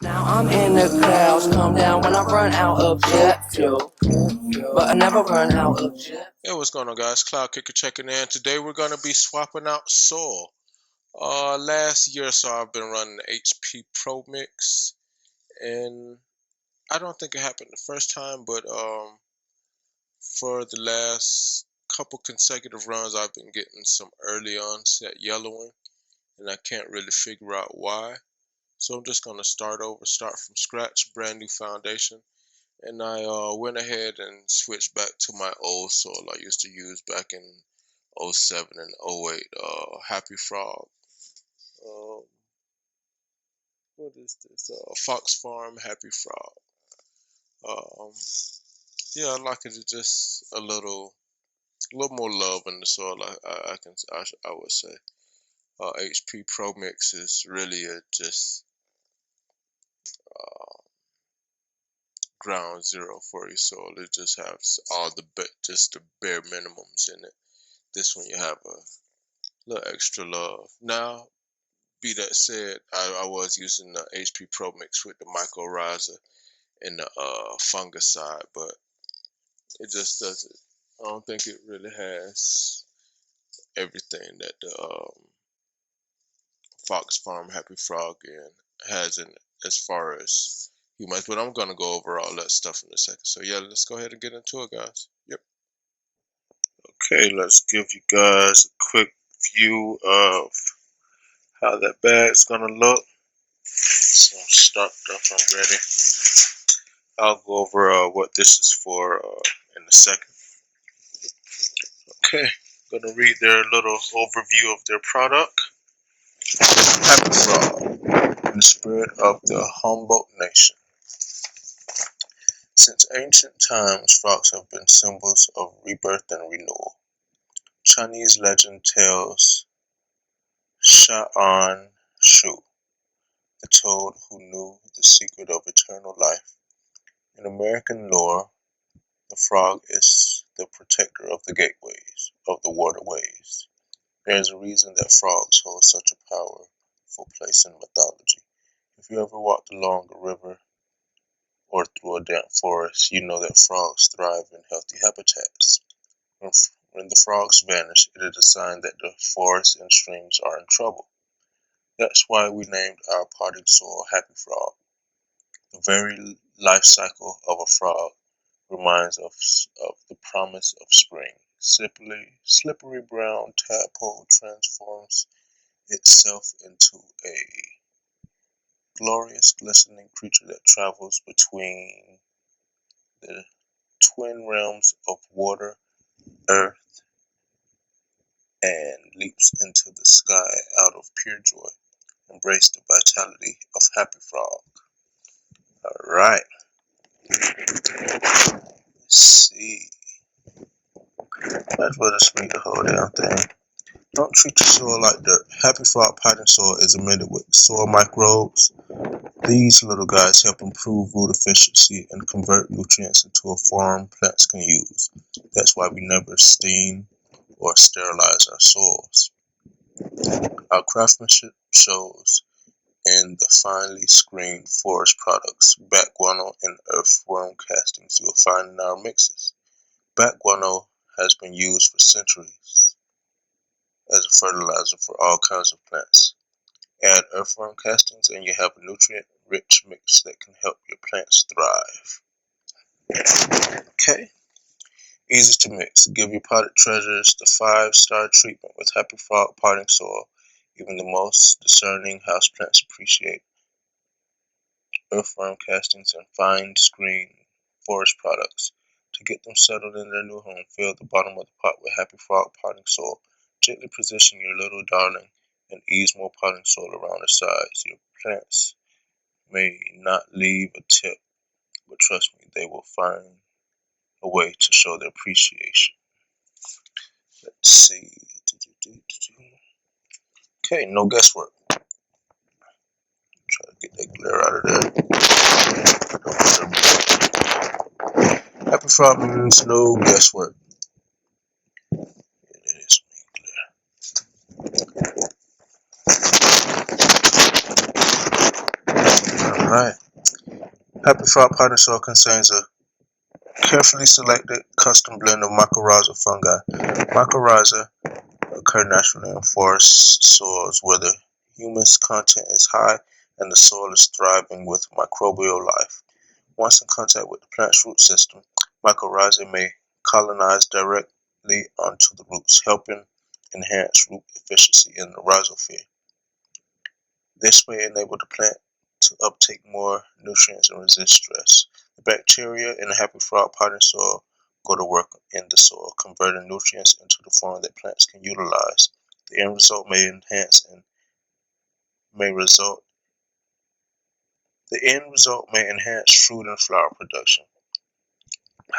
Now I'm in the clouds, come down when I run out of jet fuel, but I never run out of jet. Hey, what's going on, guys? Cloud Kicker checking in. Today we're gonna be swapping out soil. Last year or so I've been running the HP Pro Mix, and I don't think it happened the first time, but for the last couple consecutive runs I've been getting some early onset yellowing, and I can't really figure out why. So I'm just gonna start from scratch, brand new foundation. And I went ahead and switched back to my old soil I used to use back in '07 and '08. Happy Frog. Um, what is this? FoxFarm Happy Frog. Um, yeah, I like it. It's just a little more love in the soil. I would say. HP Pro Mix is really just uh, ground zero for your soil. It just has just the bare minimums in it. This one you have a little extra love. Now, be that said, I was using the HP Pro Mix with the mycorrhiza and the fungicide, but it just doesn't. I don't think it really has everything that the Fox Farm Happy Frog has in it as far as humans. But I'm gonna go over all that stuff in a second. So yeah, let's go ahead and get into it, guys. Yep. Okay, let's give you guys a quick view of how that bag's gonna look. So I'm stocked up and ready. I'll go over what this is for in a second. Okay, I'm gonna read their little overview of their product. Happy Frog, in the spirit of the Humboldt Nation. Since ancient times, frogs have been symbols of rebirth and renewal. Chinese legend tells Sha'an Shu, the toad who knew the secret of eternal life. In American lore, the frog is the protector of the gateways, of the waterways. There is a reason that frogs hold such a powerful place in mythology. If you ever walked along a river or through a damp forest, you know that frogs thrive in healthy habitats. When the frogs vanish, it is a sign that the forests and streams are in trouble. That's why we named our potted soil Happy Frog. The very life cycle of a frog reminds us of the promise of spring. Slippery brown tadpole transforms itself into a glorious glistening creature that travels between the twin realms of water, earth, and leaps into the sky out of pure joy. Embrace the vitality of Happy Frog. Alright, let's see. Might as well just read the whole damn thing. Don't treat your soil like dirt. Happy Frog potting soil is amended with soil microbes. These little guys help improve root efficiency and convert nutrients into a form plants can use. That's why we never steam or sterilize our soils. Our craftsmanship shows in the finely screened forest products, bat guano and earthworm castings you'll find in our mixes. Bat guano has been used for centuries as a fertilizer for all kinds of plants. Add earthworm castings and you have a nutrient-rich mix that can help your plants thrive. Okay, easy to mix. Give your potted treasures the 5-star treatment with Happy Frog potting soil. Even the most discerning houseplants appreciate earthworm castings and fine screen forest products. To get them settled in their new home, fill the bottom of the pot with Happy Frog potting soil. Gently position your little darling and ease more potting soil around the sides. Your plants may not leave a tip, but trust me, they will find a way to show their appreciation. Let's see. Okay, no guesswork. Try to get that glare out of there. Happy Frog means no guesswork. It is glare. Alright. Happy Frog potting soil contains a carefully selected custom blend of mycorrhizal fungi. Mycorrhiza occur naturally in forest soils where the humus content is high and the soil is thriving with microbial life. Once in contact with the plant's root system, mycorrhizae may colonize directly onto the roots, helping enhance root efficiency in the rhizosphere. This may enable the plant to uptake more nutrients and resist stress. The bacteria in the Happy Frog potting soil go to work in the soil, converting nutrients into the form that plants can utilize. The end result may enhance fruit and flower production.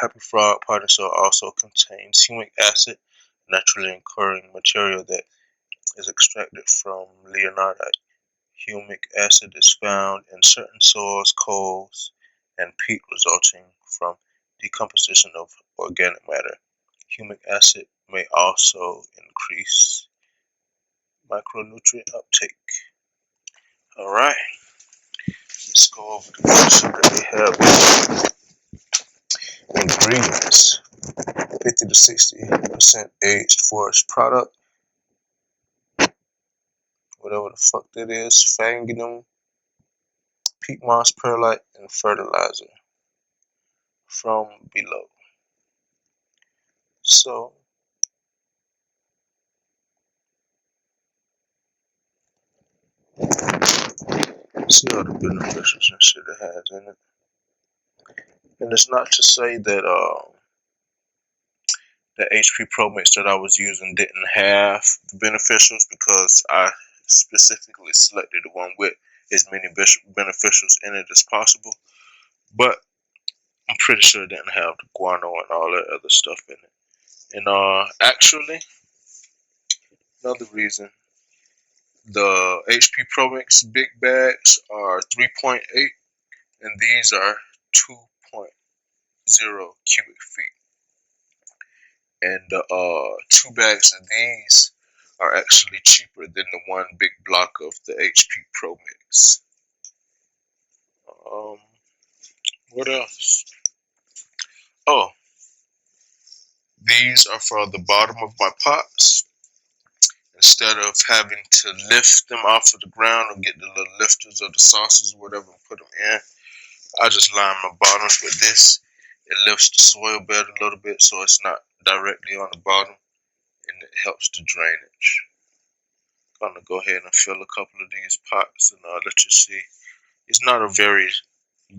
Happy Frog potting soil also contains humic acid, naturally occurring material that is extracted from leonardite. Humic acid is found in certain soils, coals, and peat, resulting from decomposition of organic matter. Humic acid may also increase micronutrient uptake. Alright, let's go over the picture that we have. Ingredients: 50 to 60% aged forest product, whatever the fuck that is, phanginum, peat moss, perlite, and fertilizer from below. So, see all the beneficials and shit it has in it. And it's not to say that the HP Pro Mix that I was using didn't have the beneficials, because I specifically selected the one with as many beneficials in it as possible. But I'm pretty sure it didn't have the guano and all that other stuff in it. And actually, another reason, the HP Pro Mix big bags are 3.8 and these are 2.0 cubic feet. And the 2 bags of these are actually cheaper than the one big block of the HP Pro Mix. What else? Oh, these are for the bottom of my pots. Instead of having to lift them off of the ground or get the little lifters or the saucers or whatever and put them in, I just line my bottoms with this. It lifts the soil bed a little bit so it's not directly on the bottom, and it helps the drainage. I'm gonna go ahead and fill a couple of these pots and let you see. It's not a very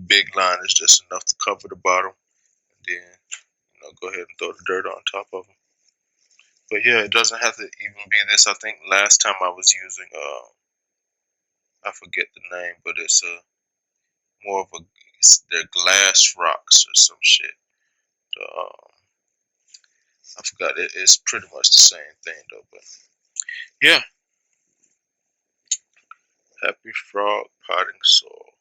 big line, it's just enough to cover the bottom, and then go ahead and throw the dirt on top of them. But yeah, it doesn't have to even be this. I think last time I was using I forget the name, but it's more of they're glass rocks or some shit. I forgot. It's pretty much the same thing though. But yeah, Happy Frog potting soil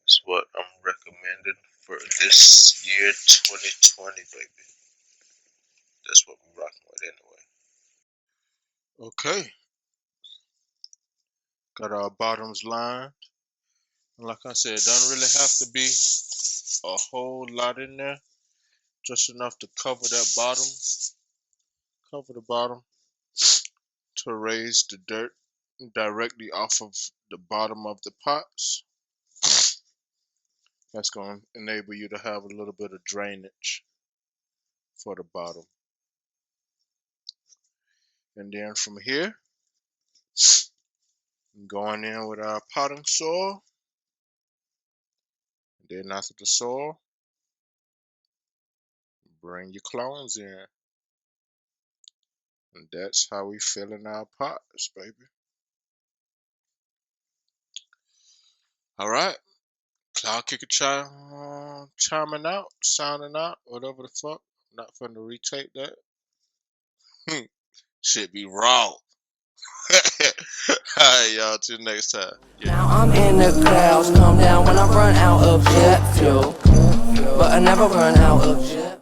is what I'm recommending for this year 2020, baby. That's what we're rocking with anyway. Okay, got our bottoms lined. And like I said, it doesn't really have to be a whole lot in there. Just enough to cover that bottom. Cover the bottom to raise the dirt directly off of the bottom of the pots. That's going to enable you to have a little bit of drainage for the bottom. And then from here, going in with our potting soil. And then after the soil, bring your clones in. And that's how we fill in our pots, baby. Alright. Cloud Kicker chiming out, sounding out, whatever the fuck. Not finna retape that. Shit be raw. Alright, y'all. Till next time. Yeah. Now I'm in the clouds, calm down when I run out of jet fuel. But I never run out of jet.